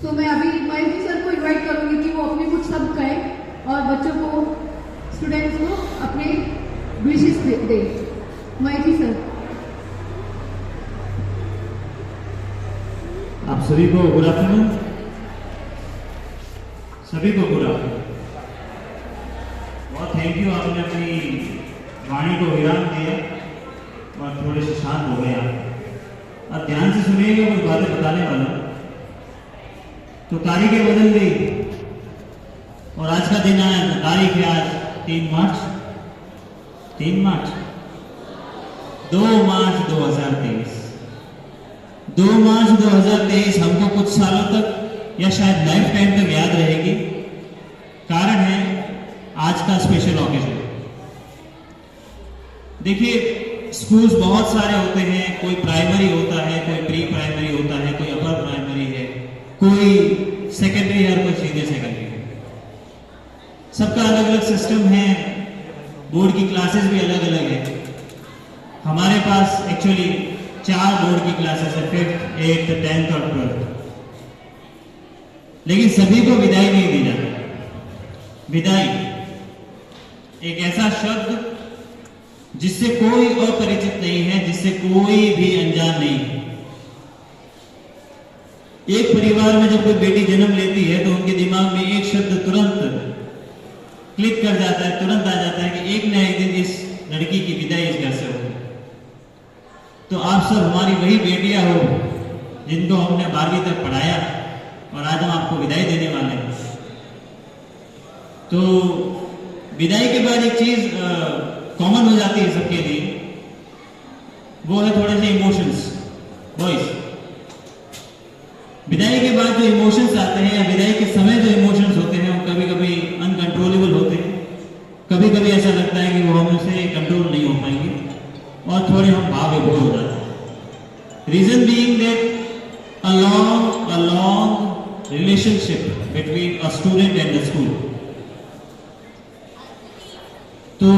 तो मैं अभी महेश जी सर को इनवाइट करूंगी कि वो अपने कुछ शब्द कहें और बच्चों को, स्टूडेंट्स को अपने विशेष दे। महेश जी सर। आप सभी को गुड आफ्टरनून। सभी को गुड आफ्टरनून। बहुत थैंक यू, आपने अपनी वाणी को विराम दिया और थोड़े से शांत हो गए आप। अब ध्यान से सुनिएगा, कुछ बातें बताने वाला हूं। तो तारीखें बदल गई और आज का दिन आया, तारीख है आज 3 मार्च 2 मार्च 2023। 2 मार्च 2023 हमको कुछ सालों तक या शायद लाइफ टाइम तक याद रहेगी। कारण है आज का स्पेशल ऑकेजन। देखिए, स्कूल्स बहुत सारे होते हैं, कोई प्राइमरी होता है, कोई प्री प्राइमरी होता है, कोई अपर प्राइमरी है, कोई सेकेंडरी है और कोई सीनियर सेकेंडरी है। सबका अलग अलग सिस्टम है, बोर्ड की क्लासेस भी अलग अलग है। हमारे पास एक्चुअली 4 बोर्ड की क्लासेस है, 5th, 8th, 10th और 12th। लेकिन सभी को विदाई नहीं दी जाती। विदाई एक ऐसा शब्द जिससे कोई अपरिचित नहीं है, जिससे कोई भी अनजान नहीं है। एक परिवार में जब कोई बेटी जन्म लेती है तो उनके दिमाग में एक शब्द तुरंत क्लिक कर जाता है, तुरंत आ जाता है कि एक न एक दिन इस लड़की की विदाई इस घर से होगी। तो आप सब हमारी वही बेटियां हो जिनको हमने 12वीं तक पढ़ाया और आज हम आपको विदाई देने वाले हैं। तो विदाई के बाद एक चीज कॉमन हो जाती है सबके लिए, वो है थोड़े से इमोशंस। वॉइस विदाई के बाद जो इमोशंस आते हैं या विदाई के समय जो इमोशंस होते हैं वो कभी कभी अनकंट्रोलेबल होते हैं। कभी कभी ऐसा लगता है कि वो हमसे कंट्रोल नहीं हो पाएंगे और थोड़े हम भाव विभोर हो जाते हैं। Reason being that a long relationship between a student and the school. तो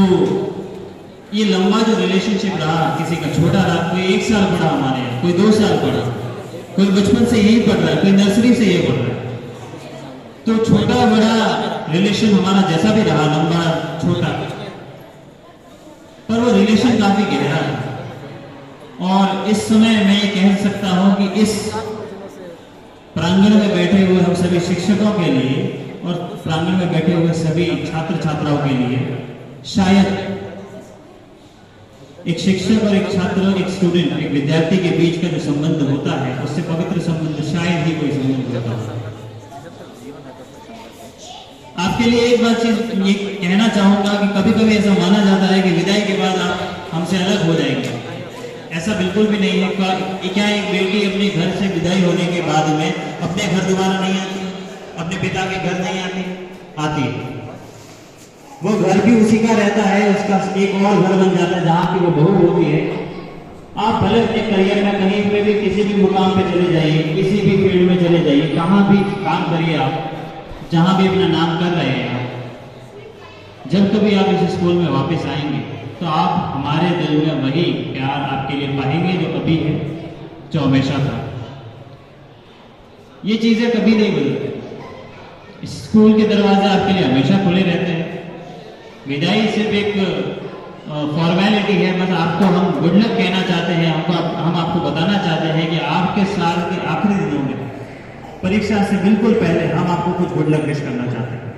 ये लंबा जो रिलेशनशिप रहा, किसी का छोटा रहा, कोई 1 साल पढ़ा हमारे यहाँ, कोई 2 साल पढ़ा, कोई बचपन से यही पढ़ रहा है, कोई नर्सरी से ये पढ़ रहा है। तो छोटा बड़ा रिलेशन हमारा जैसा भी रहा, लंबा छोटा, पर वो रिलेशन काफी गहरा है। और इस समय मैं ये कह सकता हूं कि इस प्रांगण में बैठे हुए हम सभी शिक्षकों के लिए और प्रांगण में बैठे हुए सभी छात्र छात्राओं के लिए शायद एक शिक्षक और एक छात्र, एक स्टूडेंट, एक विद्यार्थी के बीच का जो संबंध होता है उससे पवित्र संबंध शायद ही कोई संबंध होता है। आपके लिए एक बात चीज ये कहना चाहूंगा कि कभी कभी ऐसा माना जाता है कि विदाई के बाद आप हमसे अलग हो जाएंगे। ऐसा बिल्कुल भी नहीं है। क्या एक बेटी अपने घर से विदाई होने के बाद में अपने घर दोबारा नहीं आती? अपने पिता के घर नहीं आती है। वो घर भी उसी का रहता है, उसका एक और घर बन जाता है जहां की वो बहू होती है। आप भले अपने करियर में कहीं पे भी किसी भी मुकाम पे चले जाइए, किसी भी फील्ड में चले जाइए, कहां भी काम करिए, आप जहां भी अपना नाम कर रहे हैं, जब कभी आप इस स्कूल में वापस आएंगे तो आप हमारे दिल में वही प्यार आपके लिए पाएंगे जो अभी है, जो हमेशा था। ये चीजें कभी नहीं बदलती। स्कूल के दरवाजे आपके लिए हमेशा खुले रहते हैं। विदाई सिर्फ एक फॉर्मेलिटी है, बस आपको हम गुड लक कहना चाहते हैं। हम आपको बताना चाहते हैं कि आपके साल के आखिरी दिनों में, परीक्षा से बिल्कुल पहले, हम आपको कुछ गुड लक विश करना चाहते हैं।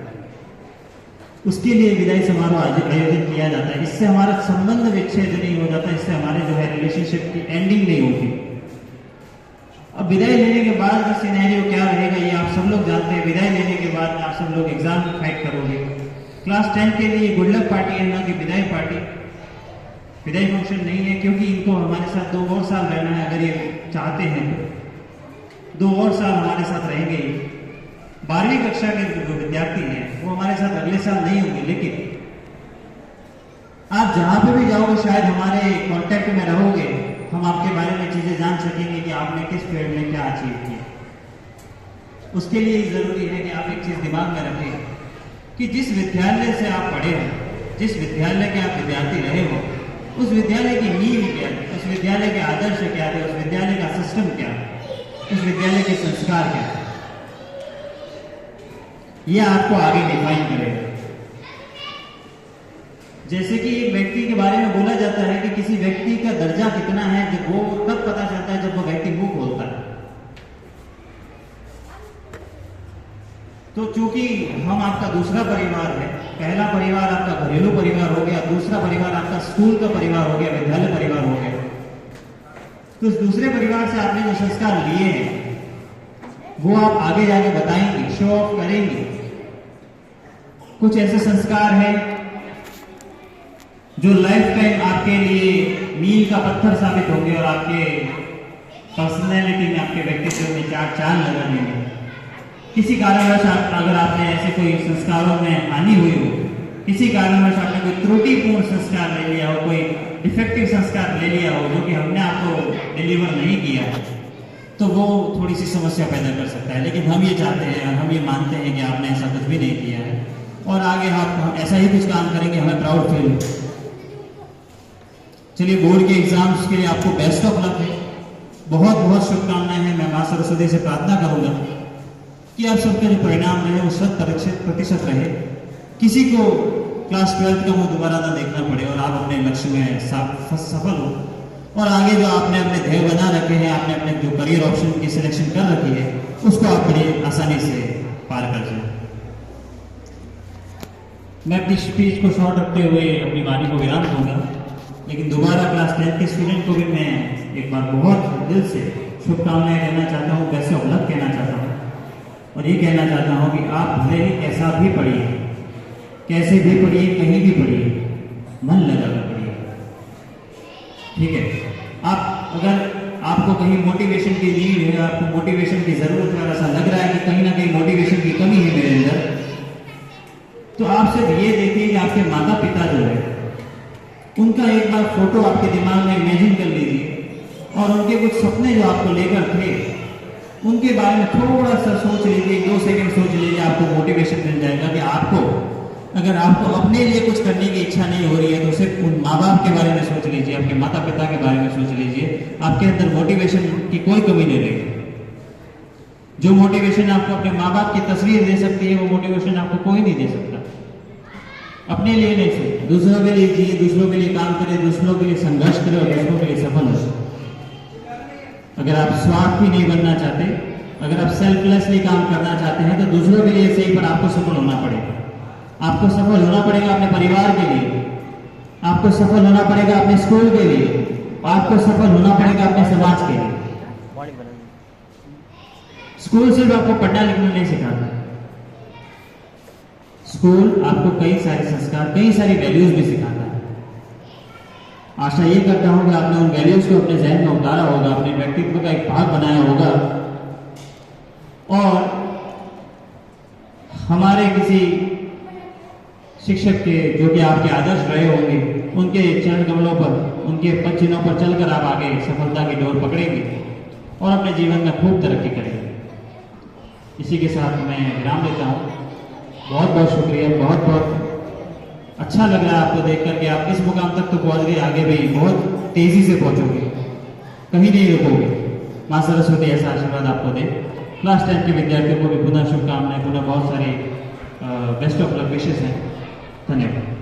उसके लिए विदाई समारोह आयोजित किया जाता है। इससे हमारा संबंध विच्छेद नहीं हो जाता, इससे हमारे जो है रिलेशनशिप की एंडिंग नहीं होगी। अब विदाई लेने के बाद का सिनेरियो क्या रहेगा ये आप सब लोग जानते हैं। विदाई लेने के बाद आप सब लोग एग्जाम फाइट करोगे। क्लास 10 के लिए गुड लक पार्टी है, ना कि विदाई पार्टी। विदाई फंक्शन नहीं है, क्योंकि इनको हमारे साथ 2 और साल रहना है। अगर ये चाहते हैं तो 2 और साल हमारे साथ रहेंगे। 12वीं कक्षा के जो विद्यार्थी हैं वो हमारे साथ अगले साल नहीं होंगे, लेकिन आप जहां पे भी जाओगे शायद हमारे कांटेक्ट में रहोगे, हम आपके बारे में चीजें जान सकेंगे कि आपने किस फील्ड में क्या अचीव किया। उसके लिए जरूरी है कि आप एक चीज दिमाग में रखें कि जिस विद्यालय से आप पढ़े हो, जिस विद्यालय के आप विद्यार्थी रहे हो, उस विद्यालय की नींव क्या है, उस विद्यालय के आदर्श क्या थे, उस विद्यालय का सिस्टम क्या है, उस विद्यालय के संस्कार क्या है। ये आपको आगे डिफाइन करेगा। जैसे कि एक व्यक्ति के बारे में बोला जाता है कि किसी व्यक्ति का दर्जा कितना है जब वो तब पता चलता है जब वो व्यक्ति मुंह खोलता है। तो चूंकि हम आपका दूसरा परिवार है, पहला परिवार आपका घरेलू परिवार हो गया, दूसरा परिवार आपका स्कूल का परिवार हो गया, विद्यालय परिवार हो गया, तो उस दूसरे परिवार से आपने जो संस्कार लिए हैं वो आप आगे जाके बताएंगे, शो ऑफ करेंगे। कुछ ऐसे संस्कार हैं जो लाइफ टाइम आपके लिए मील का पत्थर साबित होंगे और आपके पर्सनैलिटी में, आपके व्यक्तित्व में चाल लगा देंगे। किसी कारणवश अगर आपने ऐसे कोई संस्कारों में हानि हुई हो, किसी कारणवश आपने कोई त्रुटिपूर्ण संस्कार ले लिया हो, कोई डिफेक्टिव संस्कार ले लिया हो जो कि हमने आपको डिलीवर नहीं किया, तो वो थोड़ी सी समस्या पैदा कर सकता है। लेकिन हम ये चाहते हैं, हम ये मानते हैं कि आपने ऐसा कुछ भी नहीं किया है और आगे आप ऐसा ही कुछ काम करेंगे, हमें प्राउड फील हो। चलिए, बोर्ड के एग्जाम्स के लिए आपको बेस्ट ऑफ लक है, बहुत बहुत शुभकामनाएं हैं। मैं मां सरस्वती से प्रार्थना करूंगा कि आप सबके जो परिणाम रहे वो 100% रहे, किसी को क्लास 12th का मुंह दोबारा ना देखना पड़े और आप अपने लक्ष्य में सफल हो और आगे जो आपने अपने ध्येय बना रखे हैं, आपने अपने जो करियर ऑप्शन की सिलेक्शन कर रखी है उसको आप बड़ी आसानी से पार कर जाए। मैं अपनी स्पीच को शॉर्ट रखते हुए अपनी वाणी को विराम दूंगा, लेकिन दोबारा क्लास 10th के स्टूडेंट को भी मैं एक बार बहुत दिल से शुभकामनाएं देना चाहता हूँ, बेस्ट ऑफ लक कहना चाहता हूँ और ये कहना चाहता हूँ कि आप भले ही कैसा भी पढ़िए, कैसे भी पढ़िए, कहीं भी पढ़िए, मन लगाकर पढ़िए। ठीक है, आप अगर आपको कहीं मोटिवेशन की नीड है, आपको मोटिवेशन की जरूरत है, ऐसा लग रहा है कि कहीं ना कहीं मोटिवेशन की कमी है मेरे अंदर, तो आप सिर्फ ये देखिए कि आपके माता पिता जो है उनका एक बार फोटो आपके दिमाग में इमेजिन कर लीजिए और उनके कुछ सपने जो आपको लेकर थे उनके बारे में थोड़ा सा सोच लीजिए, 2 सेकंड सोच लीजिए, आपको मोटिवेशन मिल जाएगा कि आपको अगर आपको अपने लिए कुछ करने की इच्छा नहीं हो रही है तो सिर्फ उन माँ बाप के बारे में सोच लीजिए, आपके माता पिता के बारे में सोच लीजिए, आपके अंदर मोटिवेशन की कोई कमी नहीं रहेगी। जो मोटिवेशन आपको अपने माँ बाप की तस्वीर दे सकती है वो मोटिवेशन आपको कोई नहीं दे सकता। अपने लिए नहीं सिर्फ दूसरों के लिए जिए, दूसरों के लिए काम करें, दूसरों के लिए संघर्ष करें और दूसरों के लिए सफल हो। अगर आप स्वार्थी नहीं बनना चाहते, अगर आप सेल्फलेसली काम करना चाहते हैं तो दूसरों के लिए सही पर आपको सफल होना पड़ेगा। आपको सफल होना पड़ेगा अपने परिवार के लिए, आपको सफल होना पड़ेगा अपने स्कूल के लिए, आपको सफल होना पड़ेगा अपने समाज के लिए। स्कूल सिर्फ आपको पढ़ना लिखना नहीं सिखाता, स्कूल आपको कई सारे संस्कार, कई सारी वैल्यूज भी सिखाता है। आशा ये करता हूं कि आपने उन वैल्यूज को अपने जहन में उतारा होगा, अपने व्यक्तित्व का एक भाग बनाया होगा और हमारे किसी शिक्षक के जो कि आपके आदर्श रहे होंगे उनके चरण कमलों पर, उनके पद चिन्हों पर चलकर आप आगे सफलता की डोर पकड़ेंगे और अपने जीवन में खूब तरक्की करेंगे। इसी के साथ मैं विराम लेता हूँ। बहुत बहुत शुक्रिया, बहुत बहुत अच्छा लग रहा है आपको देखकर कि आप इस मुकाम तक तो पहुंच गए, आगे भी बहुत तेजी से पहुंचोगे, कहीं नहीं रुकोगे। मां सरस्वती ऐसा आशीर्वाद आपको दे। क्लास 10 के विद्यार्थियों को भी पुनः शुभकामनाएं, पुनः बहुत सारी बेस्ट ऑफ लक विशेष हैं। धन्यवाद।